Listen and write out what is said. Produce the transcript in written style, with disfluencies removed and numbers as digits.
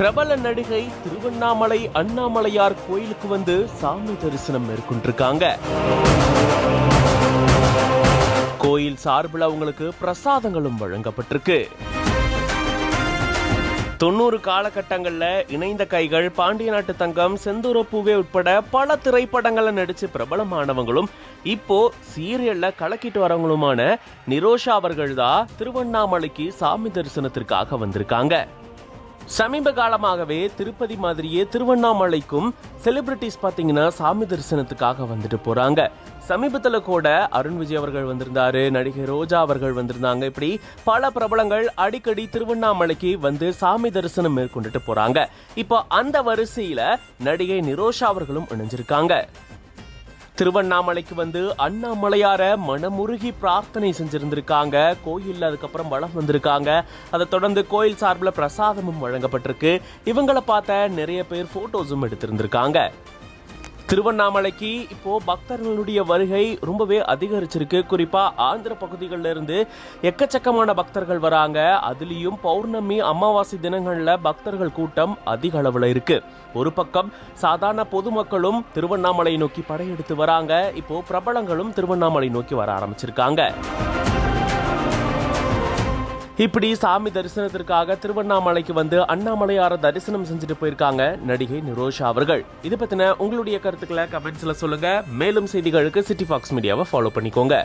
பிரபல நடிகை திருவண்ணாமலை அண்ணாமலையார் கோயிலுக்கு வந்து சாமி தரிசனம் மேற்கொண்டிருக்காங்க. கோயில் சார்பில் அவங்களுக்கு பிரசாதங்களும் வழங்கப்பட்டிருக்கு. 90 காலகட்டங்கள்ல இணைந்த கைகள், பாண்டிய நாட்டு தங்கம், செந்தூர பூவே உட்பட பல திரைப்படங்கள்ல நடிச்சு பிரபலமானவங்களும் இப்போ சீரியல்ல கலக்கிட்டு வரவங்களுமான நிரோஷா அவர்கள் தான் திருவண்ணாமலைக்கு சாமி தரிசனத்திற்காக வந்திருக்காங்க. சமீப காலமாகவே திருப்பதி மாதிரியே திருவண்ணாமலைக்கும் செலிபிரிட்டிஸ் பாத்தீங்கன்னா சாமி தரிசனத்துக்காக வந்துட்டு போறாங்க. சமீபத்துல கூட அருண் விஜய் அவர்கள் வந்திருந்தாரு, நடிகை ரோஜா அவர்கள் வந்திருந்தாங்க. இப்படி பல பிரபலங்கள் அடிக்கடி திருவண்ணாமலைக்கு வந்து சாமி தரிசனம் மேற்கொண்டுட்டு போறாங்க. இப்போ அந்த வரிசையில நடிகை நிரோஷா அவர்களும் இணைஞ்சிருக்காங்க. திருவண்ணாமலைக்கு வந்து அண்ணாமலையார மனமுருகி பிரார்த்தனை செஞ்சிருந்திருக்காங்க. கோயில்ல அதுக்கப்புறம் வலம் வந்திருக்காங்க. அதை தொடர்ந்து கோயில் சார்பில் பிரசாதமும் வழங்கப்பட்டிருக்கு. இவங்களை பார்த்த நிறைய பேர் போட்டோஸும் எடுத்திருந்திருக்காங்க. திருவண்ணாமலைக்கு இப்போ பக்தர்களுடைய வருகை ரொம்பவே அதிகரிச்சிருக்கு. குறிப்பா ஆந்திர பகுதிகளில் இருந்து எக்கச்சக்கமான பக்தர்கள் வராங்க. அதுலயும் பௌர்ணமி, அமாவாசை தினங்கள்ல பக்தர்கள் கூட்டம் அதிக அளவுல இருக்கு. ஒரு பக்கம் சாதாரண பொதுமக்களும் திருவண்ணாமலை நோக்கி படையெடுத்து வராங்க. இப்போ பிரபலங்களும் திருவண்ணாமலை நோக்கி வர ஆரம்பிச்சிருக்காங்க. இப்படி சாமி தரிசனத்திற்காக திருவண்ணாமலைக்கு வந்து அண்ணாமலையார தரிசனம் செஞ்சுட்டு போயிருக்காங்க நடிகை நிரோஷா அவர்கள். இது பத்தின உங்களுடைய கருத்துக்களை கமெண்ட்ஸ்ல சொல்லுங்க. மேலும் செய்திகளுக்கு சிட்டி ஃபாக்ஸ் மீடியாவை ஃபாலோ பண்ணிக்கோங்க.